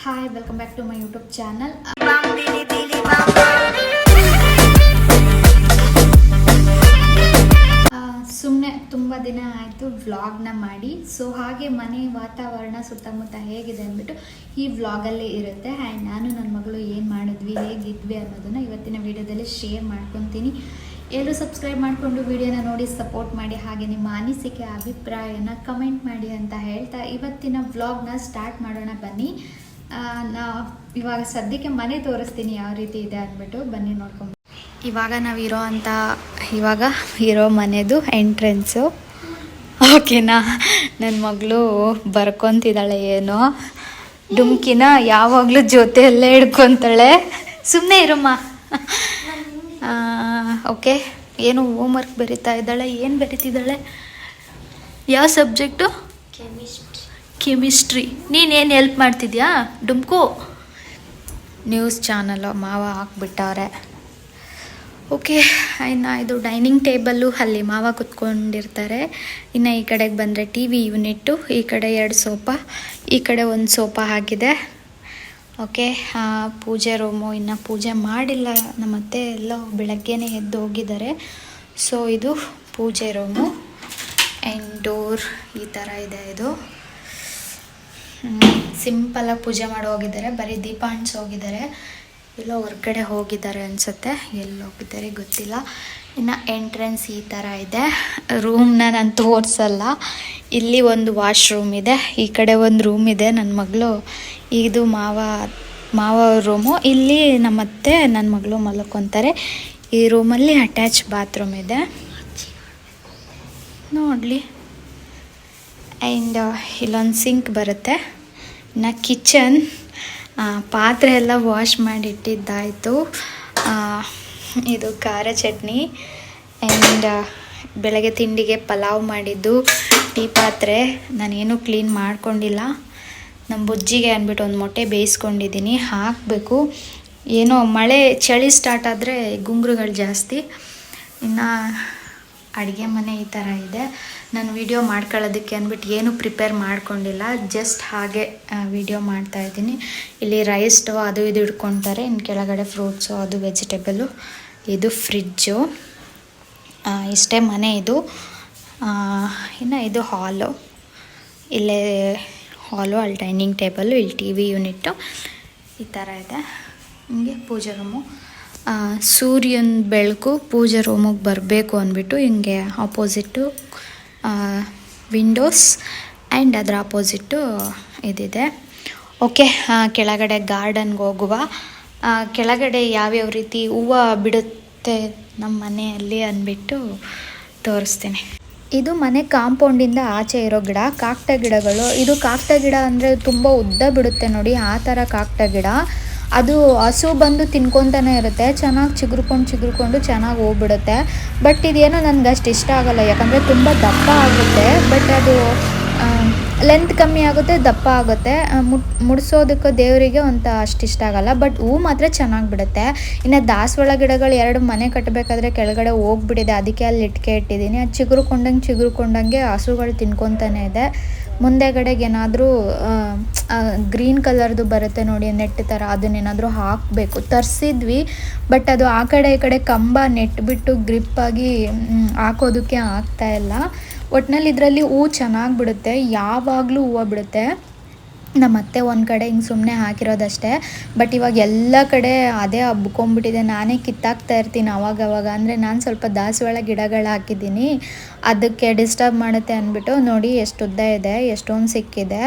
Hi, welcome back to my YouTube channel. ಸುಮ್ಮನೆ ತುಂಬ ದಿನ ಆಯಿತು ವ್ಲಾಗ್ನ ಮಾಡಿ. ಸೊ ಹಾಗೆ ಮನೆ ವಾತಾವರಣ ಸುತ್ತಮುತ್ತ ಹೇಗಿದೆ ಅಂದ್ಬಿಟ್ಟು ಈ ವ್ಲಾಗಲ್ಲೇ ಇರುತ್ತೆ. ಆ್ಯಂಡ್ ನಾನು ನನ್ನ ಮಗಳು ಏನು ಮಾಡಿದ್ವಿ, ಹೇಗಿದ್ವಿ ಅನ್ನೋದನ್ನು ಇವತ್ತಿನ ವಿಡಿಯೋದಲ್ಲಿ ಶೇರ್ ಮಾಡ್ಕೊತೀನಿ. ಎಲ್ಲರೂ ಸಬ್ಸ್ಕ್ರೈಬ್ ಮಾಡಿಕೊಂಡು ವಿಡಿಯೋನ ನೋಡಿ ಸಪೋರ್ಟ್ ಮಾಡಿ, ಹಾಗೆ ನಿಮ್ಮ ಅನಿಸಿಕೆ ಅಭಿಪ್ರಾಯನ ಕಮೆಂಟ್ ಮಾಡಿ ಅಂತ ಹೇಳ್ತಾ ಇವತ್ತಿನ ವ್ಲಾಗ್ನ ಸ್ಟಾರ್ಟ್ ಮಾಡೋಣ ಬನ್ನಿ. ನಾ ಇವಾಗ ಸದ್ಯಕ್ಕೆ ಮನೆ ತೋರಿಸ್ತೀನಿ ಯಾವ ರೀತಿ ಇದೆ ಅಂದ್ಬಿಟ್ಟು, ಬನ್ನಿ ನೋಡ್ಕೊಂಡು. ಇವಾಗ ಇವಾಗ ಇರೋ ಮನೆದು ಎಂಟ್ರೆನ್ಸು. ಓಕೆನಾ, ನನ್ನ ಮಗಳು ಬರ್ಕೊತಿದ್ದಾಳೆ ಏನೋ ಡುಮ್ಕಿನ, ಯಾವಾಗಲೂ ಜೊತೆಯಲ್ಲೇ ಹಿಡ್ಕೊತಾಳೆ. ಸುಮ್ಮನೆ ಇರಮ್ಮ. ಓಕೆ, ಏನು ಹೋಮ್ವರ್ಕ್ ಬರೀತಾ ಇದ್ದಾಳೆ. ಏನು ಬರೀತಿದ್ದಾಳೆ? ಯಾವ ಸಬ್ಜೆಕ್ಟು? ಕೆಮಿಸ್ಟ್ರಿ. ನೀನೇನು ಹೆಲ್ಪ್ ಮಾಡ್ತಿದ್ಯಾ ಡುಮ್ಕು? ನ್ಯೂಸ್ ಚಾನಲು ಮಾವ ಹಾಕ್ಬಿಟ್ಟವ್ರೆ. ಓಕೆ, ಇನ್ನು ಇದು ಡೈನಿಂಗ್ ಟೇಬಲ್ಲು, ಅಲ್ಲಿ ಮಾವ ಕುತ್ಕೊಂಡಿರ್ತಾರೆ. ಇನ್ನು ಈ ಕಡೆಗೆ ಬಂದರೆ ಟಿ ವಿ ಯೂನಿಟ್ಟು, ಈ ಕಡೆ 2 ಸೋಫಾ, ಈ ಕಡೆ 1 ಸೋಫಾ ಹಾಕಿದೆ. ಓಕೆ, ಪೂಜೆ ರೂಮು ಇನ್ನು ಪೂಜೆ ಮಾಡಿಲ್ಲ, ನಮ್ಮತ್ತೆ ಎಲ್ಲೋ ಬೆಳಗ್ಗೆನೇ ಎದ್ದು ಹೋಗಿದ್ದಾರೆ. ಸೊ ಇದು ಪೂಜೆ ರೂಮು. ಆ್ಯಂಡ್ ಡೋರ್ ಈ ಥರ ಇದೆ. ಇದು ಸಿಂಪಲಾಗಿ ಪೂಜೆ ಮಾಡಿ ಹೋಗಿದ್ದಾರೆ, ಬರೀ ದೀಪ ಹಂಚಿ ಹೋಗಿದ್ದಾರೆ. ಎಲ್ಲೋ ಹೊರ್ಗಡೆ ಹೋಗಿದ್ದಾರೆ ಅನಿಸುತ್ತೆ, ಎಲ್ಲಿ ಹೋಗಿದ್ದಾರೆ ಗೊತ್ತಿಲ್ಲ. ಇನ್ನು ಎಂಟ್ರೆನ್ಸ್ ಈ ಥರ ಇದೆ. ರೂಮ್ನ ನಾನು ತೋರಿಸಲ್ಲ. ಇಲ್ಲಿ ಒಂದು ವಾಶ್ರೂಮ್ ಇದೆ, ಈ ಕಡೆ ಒಂದು ರೂಮ್ ಇದೆ. ನನ್ನ ಮಗಳು, ಇದು ಮಾವ ರೂಮು. ಇಲ್ಲಿ ನಮ್ಮತ್ತೆ ನನ್ನ ಮಗಳು ಮಲ್ಕೊತಾರೆ. ಈ ರೂಮಲ್ಲಿ ಅಟ್ಯಾಚ್ ಬಾತ್ರೂಮ್ ಇದೆ ನೋಡಲಿ. ಆ್ಯಂಡ್ ಇಲ್ಲೊಂದು ಸಿಂಕ್ ಬರುತ್ತೆ. ಇನ್ನು ಕಿಚನ್, ಪಾತ್ರೆ ಎಲ್ಲ ವಾಶ್ ಮಾಡಿ ಇಟ್ಟಿದ್ದಾಯಿತು. ಇದು ಖಾರ ಚಟ್ನಿ. ಆ್ಯಂಡ್ ಬೆಳಗ್ಗೆ ತಿಂಡಿಗೆ ಪಲಾವ್ ಮಾಡಿದ್ದು. ಟೀ ಪಾತ್ರೆ ನಾನೇನು ಕ್ಲೀನ್ ಮಾಡ್ಕೊಂಡಿಲ್ಲ. ನಮ್ಮ ಬುಜ್ಜಿಗೆ ಅಂದ್ಬಿಟ್ಟು ಒಂದು ಮೊಟ್ಟೆ ಬೇಯಿಸ್ಕೊಂಡಿದ್ದೀನಿ, ಹಾಕಬೇಕು. ಏನೋ ಚಳಿ ಸ್ಟಾರ್ಟ್ ಆದರೆ ಗುಂಗುರುಗಳು ಜಾಸ್ತಿ. ಇನ್ನು ಅಡುಗೆ ಮನೆ ಈ ಥರ ಇದೆ. ನಾನು ವಿಡಿಯೋ ಮಾಡ್ಕೊಳ್ಳೋದಕ್ಕೆ ಅಂದ್ಬಿಟ್ಟು ಏನು ಪ್ರಿಪೇರ್ ಮಾಡ್ಕೊಂಡಿಲ್ಲ, ಜಸ್ಟ್ ಹಾಗೆ ವಿಡಿಯೋ ಮಾಡ್ತಾಯಿದ್ದೀನಿ. ಇಲ್ಲಿ ರೈಸ್ ಸ್ಟವ್ ಅದು ಇದು ಇಟ್ಕೊತಾರೆ. ಇನ್ನು ಕೆಳಗಡೆ ಫ್ರೂಟ್ಸು, ಅದು ವೆಜಿಟೇಬಲು. ಇದು ಫ್ರಿಜ್ಜು. ಇಷ್ಟೇ ಮನೆ ಇದು. ಇನ್ನು ಇದು ಹಾಲು. ಇಲ್ಲೇ ಹಾಲು, ಅಲ್ಲಿ ಡೈನಿಂಗ್ ಟೇಬಲ್ಲು, ಇಲ್ಲಿ ಟಿ ವಿ ಯೂನಿಟ್ಟು ಈ ಥರ ಇದೆ. ಹಿಂಗೆ ಪೂಜೆ ರೂಮು. ಸೂರ್ಯನ ಬೆಳಕು ಪೂಜೆ ರೂಮಿಗೆ ಬರಬೇಕು ಅಂದ್ಬಿಟ್ಟು ಹಿಂಗೆ ಆಪೋಸಿಟ್ಟು ವಿಂಡೋಸ್ ಆ್ಯಂಡ್ ಅದರ ಆಪೋಸಿಟ್ಟು ಇದಿದೆ. ಓಕೆ, ಕೆಳಗಡೆ ಗಾರ್ಡನ್ಗೆ ಹೋಗುವ. ಕೆಳಗಡೆ ಯಾವ್ಯಾವ ರೀತಿ ಹೂವು ಬಿಡುತ್ತೆ ನಮ್ಮ ಮನೆಯಲ್ಲಿ ಅಂದ್ಬಿಟ್ಟು ತೋರಿಸ್ತೀನಿ. ಇದು ಮನೆ ಕಾಂಪೌಂಡಿಂದ ಆಚೆ ಇರೋ ಗಿಡ, ಕಾಕಡ ಗಿಡಗಳು. ಇದು ಕಾಕಡ ಗಿಡ ಅಂದರೆ ತುಂಬ ಉದ್ದ ಬಿಡುತ್ತೆ ನೋಡಿ, ಆ ಥರ ಕಾಕಡ ಗಿಡ. ಅದು ಹಸು ಬಂದು ತಿನ್ಕೊತಾನೆ ಇರುತ್ತೆ, ಚೆನ್ನಾಗಿ ಚಿಗುರ್ಕೊಂಡು ಚೆನ್ನಾಗಿ ಹೋಗ್ಬಿಡುತ್ತೆ. ಬಟ್ ಇದೇನೋ ನನಗೆ ಅಷ್ಟು ಇಷ್ಟ ಆಗೋಲ್ಲ, ಯಾಕಂದರೆ ತುಂಬ ದಪ್ಪ ಆಗುತ್ತೆ. ಬಟ್ ಅದು ಲೆಂತ್ ಕಮ್ಮಿ ಆಗುತ್ತೆ, ದಪ್ಪ ಆಗುತ್ತೆ. ಮುಡ್ಸೋದಕ್ಕೆ ದೇವರಿಗೆ ಅಷ್ಟು ಇಷ್ಟ ಆಗೋಲ್ಲ. ಬಟ್ ಹೂ ಮಾತ್ರ ಚೆನ್ನಾಗಿ ಬಿಡುತ್ತೆ. ಇನ್ನು ದಾಸವಾಳ ಗಿಡಗಳು 2 ಮನೆ ಕಟ್ಟಬೇಕಾದ್ರೆ ಕೆಳಗಡೆ ಹೋಗ್ಬಿಟ್ಟಿದೆ, ಅದಕ್ಕೆ ಅಲ್ಲಿ ಇಟ್ಟಿದ್ದೀನಿ. ಅದು ಚಿಗುರುಕೊಂಡಂಗೆ ಹಸುಗಳು ತಿನ್ಕೊತಾನೆ ಇದೆ. ಮುಂದೆಗಡೆಗೆ ಏನಾದರೂ ಗ್ರೀನ್ ಕಲರ್ದು ಬರುತ್ತೆ ನೋಡಿ, ನೆಟ್ ಥರ, ಅದನ್ನೇನಾದರೂ ಹಾಕಬೇಕು. ತರಿಸಿದ್ವಿ, ಬಟ್ ಅದು ಆ ಕಡೆ ಈ ಕಡೆ ಕಂಬ ನೆಟ್ಬಿಟ್ಟು ಗ್ರಿಪ್ಪಾಗಿ ಹಾಕೋದಕ್ಕೆ ಆಗ್ತಾಯಿಲ್ಲ. ಒಟ್ಟಿನಲ್ಲಿ ಇದರಲ್ಲಿ ಹೂ ಚೆನ್ನಾಗಿ ಬಿಡುತ್ತೆ, ಯಾವಾಗಲೂ ಹೂವು ಬಿಡುತ್ತೆ. ನಮ್ಮತ್ತೆ ಒಂದು ಕಡೆ ಹಿಂಗೆ ಸುಮ್ಮನೆ ಹಾಕಿರೋದಷ್ಟೇ. ಬಟ್ ಇವಾಗ ಎಲ್ಲ ಕಡೆ ಅದೇ ಹಬ್ಕೊಂಡ್ಬಿಟ್ಟಿದೆ. ನಾನೇ ಕಿತ್ತಾಕ್ತಾ ಇರ್ತೀನಿ ಅವಾಗವಾಗ. ಅಂದರೆ ನಾನು ಸ್ವಲ್ಪ ದಾಸವಾಳ ಗಿಡಗಳು ಹಾಕಿದ್ದೀನಿ, ಅದಕ್ಕೆ ಡಿಸ್ಟರ್ಬ್ ಮಾಡುತ್ತೆ ಅಂದ್ಬಿಟ್ಟು. ನೋಡಿ ಎಷ್ಟು ಉದ್ದ ಇದೆ, ಎಷ್ಟೊಂದು ಸಿಕ್ಕಿದೆ,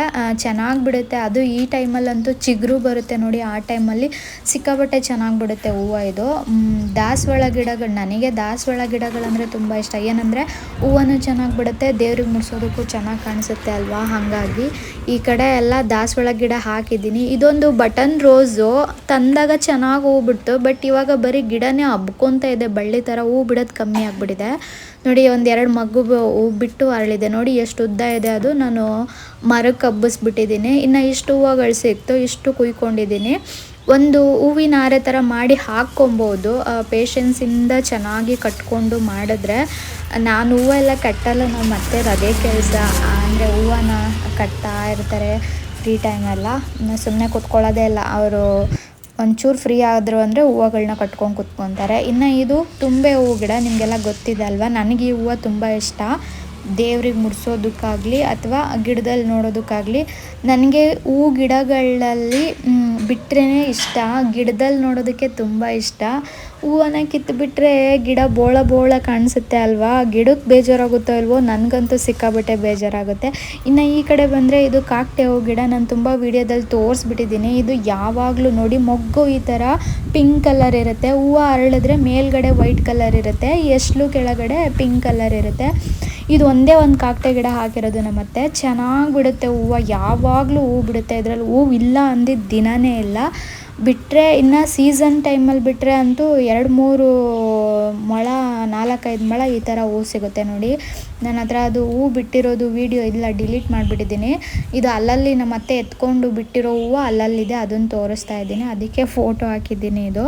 ಚೆನ್ನಾಗಿ ಬಿಡುತ್ತೆ. ಅದು ಈ ಟೈಮಲ್ಲಂತೂ ಚಿಗುರು ಬರುತ್ತೆ ನೋಡಿ, ಆ ಟೈಮಲ್ಲಿ ಸಿಕ್ಕಾಪಟ್ಟೆ ಚೆನ್ನಾಗಿ ಬಿಡುತ್ತೆ ಹೂವು. ಇದು ದಾಸವಾಳ ಗಿಡಗಳು, ನನಗೆ ದಾಸವಾಳ ಗಿಡಗಳಂದರೆ ತುಂಬ ಇಷ್ಟ. ಏನಂದರೆ ಹೂವನ್ನು ಚೆನ್ನಾಗಿ ಬಿಡುತ್ತೆ, ದೇವ್ರಿಗೆ ಮುಡ್ಸೋದಕ್ಕೂ ಚೆನ್ನಾಗಿ ಕಾಣಿಸುತ್ತೆ ಅಲ್ವಾ. ಹಾಗಾಗಿ ಈ ಕಡೆ ಎಲ್ಲ ದಾಸವಾಳ ಗಿಡ ಹಾಕಿದ್ದೀನಿ. ಇದೊಂದು ಬಟನ್ ರೋಸು ತಂದಾಗ ಚೆನ್ನಾಗಿ ಹೂ ಬಿಡ್ತು, ಬಟ್ ಇವಾಗ ಬರೀ ಗಿಡನೇ ಹಬ್ಕೊತಾ ಇದೆ, ಬಳ್ಳಿ ಥರ. ಹೂ ಬಿಡೋದು ಕಮ್ಮಿ ಆಗಿಬಿಟ್ಟಿದೆ ನೋಡಿ. 1-2 ಮಗ್ಗು ಹೂ ಬಿಟ್ಟು ಅರಳಿದೆ ನೋಡಿ, ಎಷ್ಟು ಉದ್ದ ಇದೆ ಅದು. ನಾನು ಮರಕ್ಕೆ ಹಬ್ಬಿಸ್ಬಿಟ್ಟಿದ್ದೀನಿ. ಇನ್ನು ಇಷ್ಟು ಹೂವುಗಳು ಸಿಕ್ತು, ಇಷ್ಟು ಕುಯ್ಕೊಂಡಿದ್ದೀನಿ. ಒಂದು ಹೂವಿನ ಹಾರೆ ಥರ ಮಾಡಿ ಹಾಕ್ಕೊಬೋದು, ಪೇಷನ್ಸಿಂದ ಚೆನ್ನಾಗಿ ಕಟ್ಕೊಂಡು ಮಾಡಿದ್ರೆ. ನಾನು ಹೂವೆಲ್ಲ ಕಟ್ಟಲ್ಲ, ನಾವು ಮತ್ತೆ ಅದೇ ಕೆಲಸ. ಅಂದರೆ ಹೂವನ್ನ ಕಟ್ತಾ ಇರ್ತಾರೆ, ಫ್ರೀ ಟೈಮೆಲ್ಲ ಸುಮ್ಮನೆ ಕೂತ್ಕೊಳ್ಳೋದೇ ಇಲ್ಲ. ಅವರು ಒಂಚೂರು ಫ್ರೀ ಆದರು ಅಂದರೆ ಹೂವುಗಳನ್ನ ಕಟ್ಕೊಂಡು ಕೂತ್ಕೊತಾರೆ. ಇನ್ನು ಇದು ತುಂಬೆ ಹೂವು ಗಿಡ ನಿಮಗೆಲ್ಲ ಗೊತ್ತಿದೆ ಅಲ್ವಾ. ನನಗೆ ಈ ಹೂವು ತುಂಬ ಇಷ್ಟ, ದೇವ್ರಿಗೆ ಮುಡಿಸೋದಕ್ಕಾಗಲಿ ಅಥವಾ ಗಿಡದಲ್ಲಿ ನೋಡೋದಕ್ಕಾಗಲಿ. ನನಗೆ ಹೂವು ಗಿಡಗಳಲ್ಲಿ ಬಿಟ್ಟರೆ ಇಷ್ಟ, ಗಿಡದಲ್ಲಿ ನೋಡೋದಕ್ಕೆ ತುಂಬ ಇಷ್ಟ. ಹೂವನ್ನ ಕಿತ್ತುಬಿಟ್ರೆ ಗಿಡ ಬೋಳ ಬೋಳ ಕಾಣಿಸುತ್ತೆ ಅಲ್ವಾ, ಗಿಡಕ್ಕೆ ಬೇಜಾರಾಗುತ್ತೋ ಇಲ್ವೋ, ನನಗಂತೂ ಸಿಕ್ಕಾಬಟ್ಟೆ ಬೇಜಾರಾಗುತ್ತೆ. ಇನ್ನು ಈ ಕಡೆ ಬಂದರೆ ಇದು ಕಾಕಟೆ ಹೂವು ಗಿಡ. ನಾನು ತುಂಬ ವೀಡಿಯೋದಲ್ಲಿ ತೋರಿಸ್ಬಿಟ್ಟಿದ್ದೀನಿ. ಇದು ಯಾವಾಗಲೂ ನೋಡಿ ಮೊಗ್ಗು ಈ ಥರ ಪಿಂಕ್ ಕಲರ್ ಇರುತ್ತೆ, ಹೂವು ಅರಳಿದ್ರೆ ಮೇಲ್ಗಡೆ ವೈಟ್ ಕಲರ್ ಇರುತ್ತೆ, ಎಸ್ಲು ಕೆಳಗಡೆ ಪಿಂಕ್ ಕಲರ್ ಇರುತ್ತೆ. ಇದು ಒಂದೇ ಒಂದು ಕಾಕಟೆ ಗಿಡ ಹಾಕಿರೋದು ನಮ್ಮತ್ತೆ. ಚೆನ್ನಾಗಿ ಬಿಡುತ್ತೆ ಹೂವು, ಯಾವಾಗಲೂ ಹೂವು ಬಿಡುತ್ತೆ. ಇದರಲ್ಲಿ ಹೂವು ಇಲ್ಲ ಅಂದಿದ್ದ ದಿನವೇ ಇಲ್ಲ. ಬಿಟ್ಟರೆ ಇನ್ನು ಸೀಸನ್ ಟೈಮಲ್ಲಿ ಬಿಟ್ಟರೆ ಅಂತೂ 2-3 ಮೊಳ 4-5 ಮೊಳ ಈ ಥರ ಹೂವು ಸಿಗುತ್ತೆ ನೋಡಿ. ನನ್ನ ಹತ್ರ ಅದು ಹೂವು ಬಿಟ್ಟಿರೋದು ವೀಡಿಯೋ ಇಲ್ಲ, ಡಿಲೀಟ್ ಮಾಡಿಬಿಟ್ಟಿದ್ದೀನಿ. ಇದು ಅಲ್ಲಲ್ಲಿ ನಮ್ಮ ಅತ್ತೆ ಎತ್ಕೊಂಡು ಬಿಟ್ಟಿರೋ ಹೂವು ಅಲ್ಲಲ್ಲಿದೆ, ಅದನ್ನು ತೋರಿಸ್ತಾ ಇದ್ದೀನಿ, ಅದಕ್ಕೆ ಫೋಟೋ ಹಾಕಿದ್ದೀನಿ. ಇದು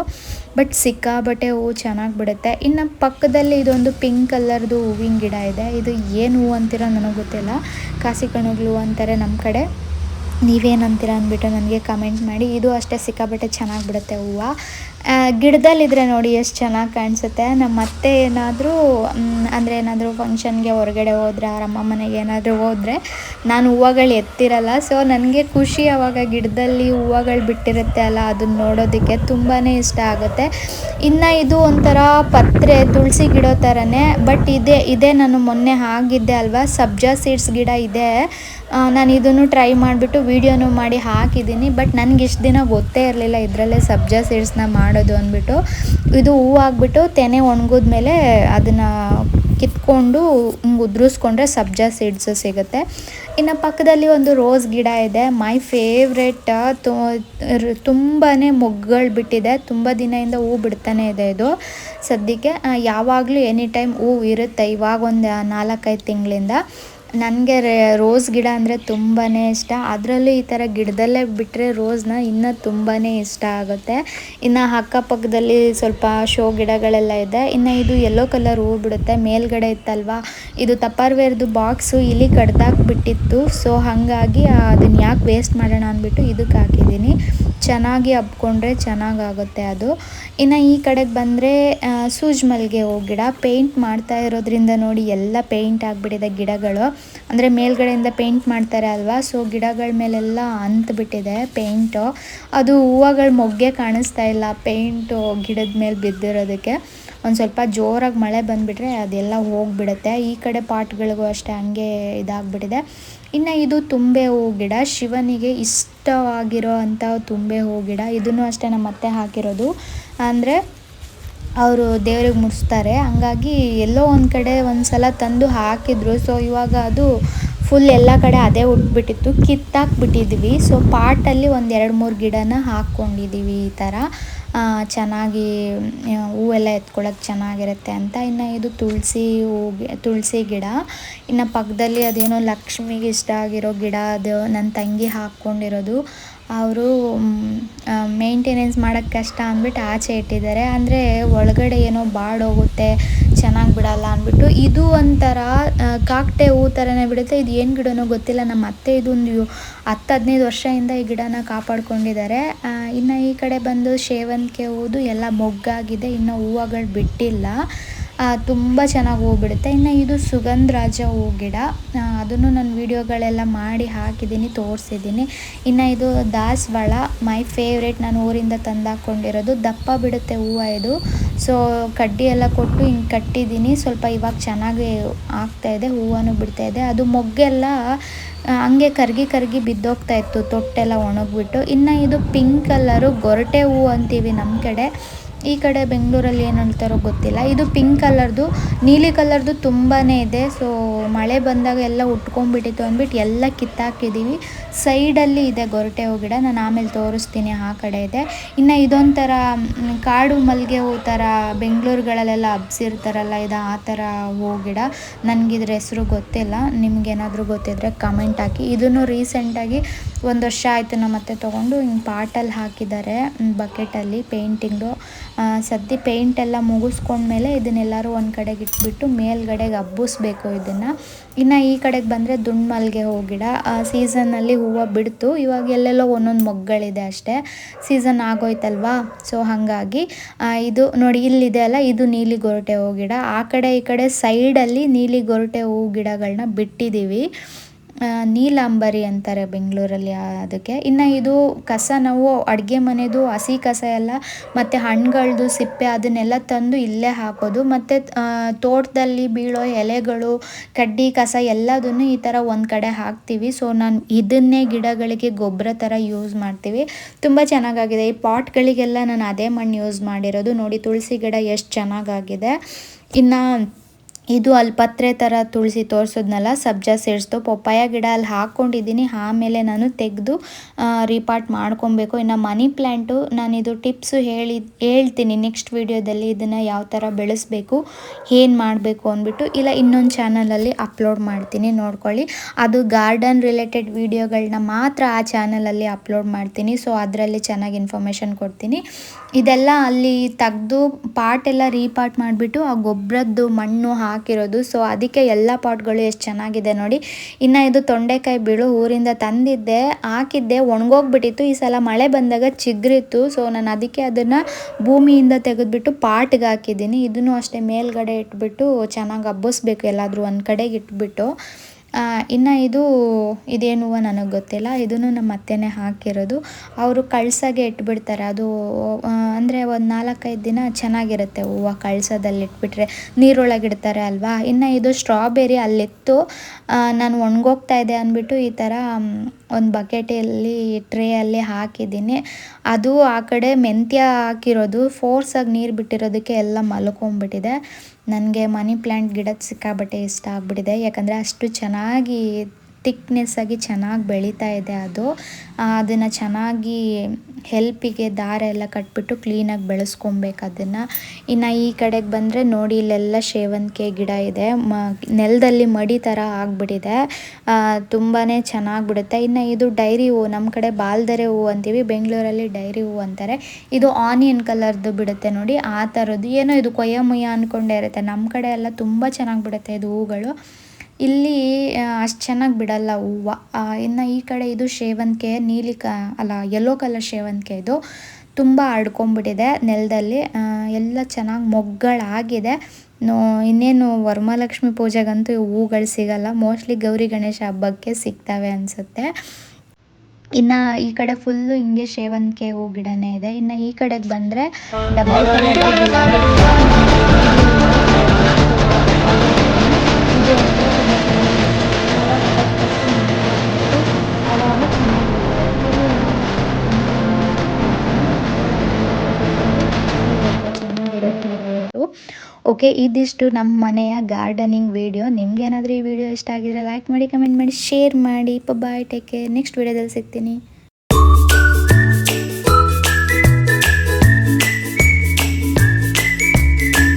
ಬಟ್ ಸಿಕ್ಕಾಬಟ್ಟೆ ಹೂವು ಚೆನ್ನಾಗಿ ಬಿಡುತ್ತೆ. ಇನ್ನು ಪಕ್ಕದಲ್ಲಿ ಇದೊಂದು ಪಿಂಕ್ ಕಲರ್ದು ಹೂವಿನ ಗಿಡ ಇದೆ. ಇದು ಏನು ಹೂವು ಅಂತೀರ ನನಗೆ ಗೊತ್ತಿಲ್ಲ, ಕಾಸಿ ಕಣಗ್ಲು ಅಂತಾರೆ ನಮ್ಮ ಕಡೆ. ನೀವೇನಂತೀರ ಅಂದ್ಬಿಟ್ಟು ನನಗೆ ಕಮೆಂಟ್ ಮಾಡಿ. ಇದು ಅಷ್ಟೇ ಸಿಕ್ಕಾಬಟ್ಟೆ ಚೆನ್ನಾಗಿ ಬಿಡುತ್ತೆ ಹೂವು. ಗಿಡದಲ್ಲಿದ್ದರೆ ನೋಡಿ ಎಷ್ಟು ಚೆನ್ನಾಗಿ ಕಾಣಿಸುತ್ತೆ. ನಮ್ಮ ಅತ್ತೆ ಏನಾದರೂ ಅಂದರೆ ಏನಾದರೂ ಫಂಕ್ಷನ್ಗೆ ಹೊರಗಡೆ ಹೋದರೆ, ಅಮ್ಮ ಮನೆಗೆ ಏನಾದರೂ ಹೋದರೆ ನಾನು ಹೂವುಗಳು ಎತ್ತಿರಲ್ಲ. ಸೊ ನನಗೆ ಖುಷಿ ಆವಾಗ ಗಿಡದಲ್ಲಿ ಹೂವುಗಳು ಬಿಟ್ಟಿರುತ್ತೆ ಅಲ್ಲ, ಅದನ್ನ ನೋಡೋದಕ್ಕೆ ತುಂಬಾ ಇಷ್ಟ ಆಗುತ್ತೆ. ಇನ್ನು ಇದು ಒಂಥರ ಪತ್ರೆ ತುಳಸಿ ಗಿಡ ಥರನೇ, ಬಟ್ ಇದೇ ನಾನು ಮೊನ್ನೆ ಆಗಿದ್ದೆ ಅಲ್ವಾ, ಸಬ್ಜಾ ಸೀಡ್ಸ್ ಗಿಡ ಇದೆ. ನಾನು ಇದನ್ನು ಟ್ರೈ ಮಾಡಿಬಿಟ್ಟು ವೀಡಿಯೋನು ಮಾಡಿ ಹಾಕಿದ್ದೀನಿ. ಬಟ್ ನನಗೆ ಇಷ್ಟು ದಿನ ಗೊತ್ತೇ ಇರಲಿಲ್ಲ ಇದರಲ್ಲೇ ಸಬ್ಜಾ ಸೀಡ್ಸ್ನ ಮಾಡೋದು ಅಂದ್ಬಿಟ್ಟು. ಇದು ಹೂವು ಆಗಿಬಿಟ್ಟು ತೆನೆ ಒಣಗಿದ್ಮೇಲೆ ಅದನ್ನು ಕಿತ್ಕೊಂಡು ಹಿಂಗೆ ಉದುರಿಸ್ಕೊಂಡ್ರೆ ಸಬ್ಜಾ ಸೀಡ್ಸು ಸಿಗುತ್ತೆ. ಇನ್ನು ಪಕ್ಕದಲ್ಲಿ ಒಂದು ರೋಸ್ ಗಿಡ ಇದೆ, ಮೈ ಫೇವ್ರೆಟ್. ತುಂಬಾ ಮೊಗ್ಗುಗಳು ಬಿಟ್ಟಿದೆ, ತುಂಬ ದಿನದಿಂದ ಹೂವು ಬಿಡ್ತಾನೆ ಇದೆ ಇದು. ಸದ್ಯಕ್ಕೆ ಯಾವಾಗಲೂ ಎನಿ ಟೈಮ್ ಹೂವು ಇರುತ್ತೆ. ಇವಾಗ ಒಂದು 4-5 ತಿಂಗಳಿಂದ ನನಗೆ ರೋಸ್ ಗಿಡ ಅಂದರೆ ತುಂಬಾ ಇಷ್ಟ. ಅದರಲ್ಲೂ ಈ ಥರ ಗಿಡದಲ್ಲೇ ಬಿಟ್ಟರೆ ರೋಸ್ನ ಇನ್ನೂ ತುಂಬಾ ಇಷ್ಟ ಆಗುತ್ತೆ. ಇನ್ನು ಅಕ್ಕಪಕ್ಕದಲ್ಲಿ ಸ್ವಲ್ಪ ಶೋ ಗಿಡಗಳೆಲ್ಲ ಇದೆ. ಇನ್ನು ಇದು ಯೆಲ್ಲೋ ಕಲರ್ ಹೂವು ಬಿಡುತ್ತೆ. ಮೇಲ್ಗಡೆ ಇತ್ತಲ್ವ, ಇದು ಟಪ್ಪರ್ವೇರ್ದು ಬಾಕ್ಸು ಇಲ್ಲಿ ಕಡ್ದಾಕ್ಬಿಟ್ಟಿತ್ತು. ಸೊ ಹಾಗಾಗಿ ಅದನ್ನು ಯಾಕೆ ವೇಸ್ಟ್ ಮಾಡೋಣ ಅಂದ್ಬಿಟ್ಟು ಇದಕ್ಕೆ ಹಾಕಿದ್ದೀನಿ. ಚೆನ್ನಾಗಿ ಹಬ್ಕೊಂಡ್ರೆ ಚೆನ್ನಾಗಾಗುತ್ತೆ ಅದು. ಇನ್ನು ಈ ಕಡೆಗೆ ಬಂದರೆ ಸೂಜ್ ಮಲ್ಲಿಗೆ ಹೂ ಗಿಡ. ಪೇಂಟ್ ಮಾಡ್ತಾ ಇರೋದ್ರಿಂದ ನೋಡಿ ಎಲ್ಲ ಪೇಂಟ್ ಆಗಿಬಿಟ್ಟಿದೆ ಗಿಡಗಳು. ಅಂದರೆ ಮೇಲ್ಗಡೆಯಿಂದ ಪೇಂಟ್ ಮಾಡ್ತಾರೆ ಅಲ್ವಾ, ಸೊ ಗಿಡಗಳ ಮೇಲೆಲ್ಲ ಅಂತ್ಬಿಟ್ಟಿದೆ ಪೇಂಟು. ಅದು ಹೂವುಗಳ ಮೊಗ್ಗೆ ಕಾಣಿಸ್ತಾ ಇಲ್ಲ, ಪೇಂಟು ಗಿಡದ ಮೇಲೆ ಬಿದ್ದಿರೋದಕ್ಕೆ. ಒಂದು ಸ್ವಲ್ಪ ಜೋರಾಗಿ ಮಳೆ ಬಂದುಬಿಟ್ರೆ ಅದೆಲ್ಲ ಹೋಗಿಬಿಡುತ್ತೆ. ಈ ಕಡೆ ಪಾಟ್ಗಳಿಗೂ ಅಷ್ಟೇ ಹಂಗೆ ಇದಾಗ್ಬಿಟ್ಟಿದೆ. ಇನ್ನು ಇದು ತುಂಬೆ ಹೂವು ಗಿಡ, ಶಿವನಿಗೆ ಇಷ್ಟವಾಗಿರೋ ಅಂಥ ತುಂಬೆ ಹೂವು ಗಿಡ. ಇದನ್ನು ಅಷ್ಟೇ ನಮ್ಮ ಅತ್ತೆ ಹಾಕಿರೋದು. ಅಂದರೆ ಅವರು ದೇವ್ರಿಗೆ ಮುಡಿಸ್ತಾರೆ, ಹಂಗಾಗಿ ಎಲ್ಲೋ ಒಂದು ಕಡೆ ಒಂದು ಸಲ ತಂದು ಹಾಕಿದ್ರು. ಸೊ ಇವಾಗ ಅದು ಫುಲ್ ಎಲ್ಲ ಕಡೆ ಅದೇ ಉಟ್ಬಿಟ್ಟಿತ್ತು, ಕಿತ್ತಾಕ್ಬಿಟ್ಟಿದ್ವಿ. ಸೊ ಪಾಟಲ್ಲಿ ಒಂದು 2-3 ಗಿಡನ ಹಾಕ್ಕೊಂಡಿದ್ದೀವಿ ಈ ಥರ. ಚೆನ್ನಾಗಿ ಹೂವೆಲ್ಲ ಎತ್ಕೊಳ್ಳೋಕೆ ಚೆನ್ನಾಗಿರುತ್ತೆ ಅಂತ. ಇನ್ನು ಇದು ತುಳಸಿ ಗಿಡ. ಇನ್ನು ಪಕ್ಕದಲ್ಲಿ ಅದೇನೋ ಲಕ್ಷ್ಮಿಗೆ ಇಷ್ಟ ಆಗಿರೋ ಗಿಡ, ಅದು ನನ್ನ ತಂಗಿ ಹಾಕ್ಕೊಂಡಿರೋದು. ಅವರು ಮೇಂಟೆನೆನ್ಸ್ ಮಾಡೋಕ್ಕೆ ಕಷ್ಟ ಅಂದ್ಬಿಟ್ಟು ಆಚೆ ಇಟ್ಟಿದ್ದಾರೆ. ಅಂದರೆ ಒಳಗಡೆ ಏನೋ ಬಾಡೋಗುತ್ತೆ, ಚೆನ್ನಾಗಿ ಬಿಡಲ್ಲ ಅಂದ್ಬಿಟ್ಟು. ಇದು ಒಂಥರ ಕಾಕಟೆ ಹೂ ಥರನೇ ಬಿಡುತ್ತೆ. ಇದು ಏನು ಗಿಡನೋ ಗೊತ್ತಿಲ್ಲ. ನಮ್ಮ ಅತ್ತೆ ಇದೊಂದು 10-15 ವರ್ಷದಿಂದ ಈ ಗಿಡನ ಕಾಪಾಡ್ಕೊಂಡಿದ್ದಾರೆ. ಇನ್ನು ಈ ಕಡೆ ಬಂದು ಸೇವಂತಿಗೆ ಹೂದು ಎಲ್ಲ ಮೊಗ್ಗಾಗಿದೆ, ಇನ್ನು ಹೂವುಗಳು ಬಿಟ್ಟಿಲ್ಲ. ತುಂಬ ಚೆನ್ನಾಗಿ ಹೂವು ಬಿಡುತ್ತೆ. ಇನ್ನು ಇದು ಸುಗಂಧರಾಜ ಹೂ ಗಿಡ, ಅದನ್ನು ನಾನು ವೀಡಿಯೋಗಳೆಲ್ಲ ಮಾಡಿ ಹಾಕಿದ್ದೀನಿ, ತೋರಿಸಿದ್ದೀನಿ. ಇನ್ನು ಇದು ದಾಸವಾಳ, ಮೈ ಫೇವ್ರೇಟ್. ನಾನು ಊರಿಂದ ತಂದಾಕೊಂಡಿರೋದು. ದಪ್ಪ ಬಿಡುತ್ತೆ ಹೂವು ಇದು. ಸೊ ಕಡ್ಡಿ ಎಲ್ಲ ಕೊಟ್ಟು ಹಿಂಗೆ ಕಟ್ಟಿದ್ದೀನಿ. ಸ್ವಲ್ಪ ಇವಾಗ ಚೆನ್ನಾಗಿ ಆಗ್ತಾಯಿದೆ, ಹೂವನ್ನು ಬಿಡ್ತಾಯಿದೆ. ಅದು ಮೊಗ್ಗೆಲ್ಲ ಹಂಗೆ ಕರ್ಗಿ ಬಿದ್ದೋಗ್ತಾ ಇತ್ತು, ತೊಟ್ಟೆಲ್ಲ ಒಣಗಿಬಿಟ್ಟು. ಇನ್ನು ಇದು ಪಿಂಕ್ ಕಲರು ಗೊರಟೆ ಹೂವು ಅಂತೀವಿ ನಮ್ಮ ಕಡೆ. ಈ ಕಡೆ ಬೆಂಗಳೂರಲ್ಲಿ ಏನು ಹೇಳ್ತಾರೋ ಗೊತ್ತಿಲ್ಲ. ಇದು ಪಿಂಕ್ ಕಲರ್ದು, ನೀಲಿ ಕಲರ್ದು ತುಂಬಾ ಇದೆ. ಸೊ ಮಳೆ ಬಂದಾಗ ಎಲ್ಲ ಉಟ್ಕೊಂಡ್ಬಿಟ್ಟಿತ್ತು ಅಂದ್ಬಿಟ್ಟು ಎಲ್ಲ ಕಿತ್ತಾಕಿದ್ದೀವಿ. ಸೈಡಲ್ಲಿ ಇದೆ ಗೊರಟೆ ಹೂ ಗಿಡ, ನಾನು ಆಮೇಲೆ ತೋರಿಸ್ತೀನಿ. ಆ ಕಡೆ ಇದೆ. ಇನ್ನು ಇದೊಂಥರ ಕಾಡು ಮಲ್ಲಿಗೆ ಹೂ ಥರ ಬೆಂಗಳೂರುಗಳಲ್ಲೆಲ್ಲ ಹಬ್ಸಿರ್ತಾರಲ್ಲ, ಇದು ಆ ಥರ ಹೂ ಗಿಡ. ನನಗಿದ್ರ ಹೆಸರು ಗೊತ್ತಿಲ್ಲ, ನಿಮ್ಗೇನಾದರೂ ಗೊತ್ತಿದ್ದರೆ ಕಮೆಂಟ್ ಹಾಕಿ. ಇದನ್ನು ರೀಸೆಂಟಾಗಿ 1 ವರ್ಷ ಆಯಿತು ನಮ್ಮ ಅತ್ತೆ ತೊಗೊಂಡು ಹಿಂಗೆ ಪಾಟಲ್ಲಿ ಹಾಕಿದ್ದಾರೆ ಬಕೆಟಲ್ಲಿ ಪೇಂಟಿಂಗು. ಸದ್ಯ ಪೇಂಟ್ ಎಲ್ಲ ಮುಗಿಸ್ಕೊಂಡ್ಮೇಲೆ ಇದನ್ನೆಲ್ಲರೂ ಒಂದು ಕಡೆಗೆ ಇಟ್ಬಿಟ್ಟು ಮೇಲ್ಗಡೆಗೆ ಹಬ್ಬಿಸ್ಬೇಕು ಇದನ್ನು. ಇನ್ನು ಈ ಕಡೆಗೆ ಬಂದರೆ ದುಂಡು ಮಲ್ಲಿಗೆ ಹೂ ಗಿಡ ಸೀಸನ್ನಲ್ಲಿ ಹೂವು ಬಿಡ್ತು. ಇವಾಗ ಎಲ್ಲೆಲ್ಲೋ ಒಂದೊಂದು ಮೊಗ್ಗಳಿದೆ ಅಷ್ಟೇ, ಸೀಸನ್ ಆಗೋಯ್ತಲ್ವಾ. ಸೊ ಹಾಗಾಗಿ ಇದು ನೋಡಿ ಇಲ್ಲಿದೆ ಅಲ್ಲ, ಇದು ನೀಲಿ ಗೊರಟೆ ಹೂ ಗಿಡ. ಆ ಕಡೆ ಈ ಕಡೆ ಸೈಡಲ್ಲಿ ನೀಲಿ ಗೊರಟೆ ಹೂ ಗಿಡಗಳನ್ನ ಬಿಟ್ಟಿದ್ದೀವಿ. ನೀಲಾಂಬರಿ ಅಂತಾರೆ ಬೆಂಗಳೂರಲ್ಲಿ ಅದಕ್ಕೆ. ಇನ್ನು ಇದು ಕಸ ನಾವು ಅಡುಗೆ ಮನೆದು ಹಸಿ ಕಸ ಎಲ್ಲ ಮತ್ತು ಹಣ್ಣುಗಳದ್ದು ಸಿಪ್ಪೆ ಅದನ್ನೆಲ್ಲ ತಂದು ಇಲ್ಲೇ ಹಾಕೋದು. ಮತ್ತು ತೋಟದಲ್ಲಿ ಬೀಳೋ ಎಲೆಗಳು, ಕಡ್ಡಿ ಕಸ ಎಲ್ಲದನ್ನು ಈ ಥರ ಒಂದು ಕಡೆ ಹಾಕ್ತೀವಿ. ಸೊ ನಾನು ಇದನ್ನೇ ಗಿಡಗಳಿಗೆ ಗೊಬ್ಬರ ಥರ ಯೂಸ್ ಮಾಡ್ತೀವಿ. ತುಂಬ ಚೆನ್ನಾಗಾಗಿದೆ. ಈ ಪಾಟ್ಗಳಿಗೆಲ್ಲ ನಾನು ಅದೇ ಮಣ್ಣು ಯೂಸ್ ಮಾಡಿರೋದು. ನೋಡಿ ತುಳಸಿ ಗಿಡ ಎಷ್ಟು ಚೆನ್ನಾಗಾಗಿದೆ. ಇನ್ನು ಇದು ಅಲ್ಲಿ ಪತ್ರೆ ಥರ ತುಳಸಿ ತೋರಿಸಿದ್ನಲ್ಲ, ಸಬ್ಜಾ ಸೀಡ್ಸ್ದು ಪಪ್ಪಾಯ ಗಿಡ ಅಲ್ಲಿ ಹಾಕ್ಕೊಂಡಿದ್ದೀನಿ. ಆಮೇಲೆ ನಾನು ತೆಗೆದು ರೀಪಾಟ್ ಮಾಡ್ಕೊಬೇಕು. ಇನ್ನು ಮನಿ ಪ್ಲ್ಯಾಂಟು ನಾನಿದು ಟಿಪ್ಸು ಹೇಳ್ತೀನಿ ನೆಕ್ಸ್ಟ್ ವೀಡಿಯೋದಲ್ಲಿ, ಇದನ್ನು ಯಾವ ಥರ ಬೆಳೆಸಬೇಕು, ಏನು ಮಾಡಬೇಕು ಅಂದ್ಬಿಟ್ಟು. ಇಲ್ಲ ಇನ್ನೊಂದು ಚಾನಲಲ್ಲಿ ಅಪ್ಲೋಡ್ ಮಾಡ್ತೀನಿ, ನೋಡ್ಕೊಳ್ಳಿ. ಅದು ಗಾರ್ಡನ್ ರಿಲೇಟೆಡ್ ವೀಡಿಯೋಗಳನ್ನ ಮಾತ್ರ ಆ ಚಾನಲಲ್ಲಿ ಅಪ್ಲೋಡ್ ಮಾಡ್ತೀನಿ. ಸೊ ಅದರಲ್ಲಿ ಚೆನ್ನಾಗಿ ಇನ್ಫಾರ್ಮೇಷನ್ ಕೊಡ್ತೀನಿ. ಇದೆಲ್ಲ ಅಲ್ಲಿ ತೆಗೆದು ಪಾಟೆಲ್ಲ ರೀಪಾಟ್ ಮಾಡಿಬಿಟ್ಟು ಆ ಗೊಬ್ಬರದ್ದು ಮಣ್ಣು ಹಾಕಿರೋದು. ಸೊ ಅದಕ್ಕೆ ಎಲ್ಲ ಪಾಟ್ಗಳು ಎಷ್ಟು ಚೆನ್ನಾಗಿದೆ ನೋಡಿ. ಇನ್ನು ಇದು ತೊಂಡೆಕಾಯಿ ಬೀಳು ಊರಿಂದ ತಂದಿದ್ದೆ, ಹಾಕಿದ್ದೆ, ಒಣಗೋಗ್ಬಿಟ್ಟಿತ್ತು. ಈ ಸಲ ಮಳೆ ಬಂದಾಗ ಚಿಗುರಿತ್ತು. ಸೊ ನಾನು ಅದಕ್ಕೆ ಅದನ್ನು ಭೂಮಿಯಿಂದ ತೆಗೆದುಬಿಟ್ಟು ಪಾಟ್ಗೆ ಹಾಕಿದ್ದೀನಿ. ಇದನ್ನು ಅಷ್ಟೇ ಮೇಲ್ಗಡೆ ಇಟ್ಬಿಟ್ಟು ಚೆನ್ನಾಗಿ ಹಬ್ಬಿಸ್ಬೇಕು, ಎಲ್ಲಾದರೂ ಒಂದು ಕಡೆಗೆ ಇಟ್ಬಿಟ್ಟು. ಇನ್ನು ಇದೇನು ಹೂವು ನನಗೆ ಗೊತ್ತಿಲ್ಲ. ಇದನ್ನು ನಮ್ಮ ಅತ್ತೆನೇ ಹಾಕಿರೋದು. ಅವರು ಕಳ್ಸಾಗೆ ಇಟ್ಬಿಡ್ತಾರೆ. ಅದು ಅಂದರೆ ಒಂದು 4-5 ದಿನ ಚೆನ್ನಾಗಿರುತ್ತೆ ಹೂವು ಕಳ್ಸದಲ್ಲಿ ಇಟ್ಬಿಟ್ರೆ, ನೀರೊಳಗೆ ಇಡ್ತಾರೆ ಅಲ್ವಾ. ಇನ್ನು ಇದು ಸ್ಟ್ರಾಬೆರಿ ಅಲ್ಲಿತ್ತು, ನಾನು ಒಣಗೋಗ್ತಾ ಇದೆ ಅಂದ್ಬಿಟ್ಟು ಈ ಥರ ಒಂದು ಬಕೆಟಲ್ಲಿ ಟ್ರೇಯಲ್ಲಿ ಹಾಕಿದ್ದೀನಿ. ಅದು ಆ ಕಡೆ ಮೆಂತ್ಯ ಹಾಕಿರೋದು ಫೋರ್ಸಾಗಿ ನೀರು ಬಿಟ್ಟಿರೋದಕ್ಕೆ ಎಲ್ಲ ಮಲ್ಕೊಂಡ್ಬಿಟ್ಟಿದೆ. ನನಗೆ ಮನಿ ಪ್ಲ್ಯಾಂಟ್ ಗಿಡದ ಸಿಕ್ಕಾಬಟ್ಟೆ ಇಷ್ಟ ಆಗ್ಬಿಟ್ಟಿದೆ. ಯಾಕಂದರೆ ಅಷ್ಟು ಚೆನ್ನಾಗಿ ಥಿಕ್ನೆಸ್ಸಾಗಿ ಚೆನ್ನಾಗಿ ಬೆಳೀತಾ ಇದೆ ಅದು. ಅದನ್ನು ಚೆನ್ನಾಗಿ ಹೆಲ್ಪಿಗೆ ದಾರ ಎಲ್ಲ ಕಟ್ಬಿಟ್ಟು ಕ್ಲೀನಾಗಿ ಬೆಳೆಸ್ಕೊಬೇಕು ಅದನ್ನು. ಇನ್ನು ಈ ಕಡೆಗೆ ಬಂದರೆ ನೋಡಿ, ಇಲ್ಲೆಲ್ಲ ಸೇವಂತಿಗೆ ಗಿಡ ಇದೆ. ನೆಲದಲ್ಲಿ ಮಡಿ ಥರ ಆಗಿಬಿಟ್ಟಿದೆ, ತುಂಬಾ ಚೆನ್ನಾಗಿ ಬಿಡುತ್ತೆ. ಇನ್ನು ಇದು ಡೈರಿ ಹೂವು, ನಮ್ಮ ಕಡೆ ಬಾಲ್ದರೆ ಹೂವು ಅಂತೀವಿ, ಬೆಂಗಳೂರಲ್ಲಿ ಡೈರಿ ಹೂವು ಅಂತಾರೆ. ಇದು ಆನಿಯನ್ ಕಲರ್ದು ಬಿಡುತ್ತೆ ನೋಡಿ, ಆ ಥರದ್ದು. ಏನೋ ಇದು ಕೊಯ್ಯ ಮುಯ್ಯ ಅಂದ್ಕೊಂಡೇ ಇರುತ್ತೆ. ನಮ್ಮ ಕಡೆ ಎಲ್ಲ ತುಂಬ ಚೆನ್ನಾಗಿ ಬಿಡುತ್ತೆ ಇದು ಹೂಗಳು. ಇಲ್ಲಿ ಅಷ್ಟು ಚೆನ್ನಾಗಿ ಬಿಡಲ್ಲ ಹೂವು. ಇನ್ನು ಈ ಕಡೆ ಇದು ಸೇವಂತಿಗೆ ಯೆಲ್ಲೋ ಕಲರ್ ಸೇವಂತಿಗೆ. ಇದು ತುಂಬ ಹರಡ್ಕೊಂಬಿಟ್ಟಿದೆ ನೆಲದಲ್ಲಿ, ಎಲ್ಲ ಚೆನ್ನಾಗಿ ಮೊಗ್ಗಳಾಗಿದೆ. ಇನ್ನೇನು ವರಮಹಾಲಕ್ಷ್ಮಿ ಪೂಜೆಗಂತೂ ಹೂಗಳು ಸಿಗಲ್ಲ, ಮೋಸ್ಟ್ಲಿ ಗೌರಿ ಗಣೇಶ ಹಬ್ಬಕ್ಕೆ ಸಿಗ್ತವೆ ಅನಿಸುತ್ತೆ. ಇನ್ನು ಈ ಕಡೆ ಫುಲ್ಲು ಹಿಂಗೆ ಸೇವಂತಿಗೆ ಹೂ ಗಿಡನೇ ಇದೆ. ಇನ್ನು ಈ ಕಡೆಗೆ ಬಂದರೆ ಡಬಲ್ ಓಕೆ, ಇದಿಷ್ಟು ನಮ್ಮ ಮನೆಯ ಗಾರ್ಡನಿಂಗ್ ವಿಡಿಯೋ. ನಿಮ್ಗೇನಾದರೂ ಈ ವಿಡಿಯೋ ಇಷ್ಟ ಆಗಿದ್ರೆ ಲೈಕ್ ಮಾಡಿ, ಕಮೆಂಟ್ ಮಾಡಿ, ಶೇರ್ ಮಾಡಿ. ಬಾಯ್, ಟೇಕ್ ಕೇರ್. ನೆಕ್ಸ್ಟ್ ವಿಡಿಯೋದಲ್ಲಿ ಸಿಗ್ತೀನಿ.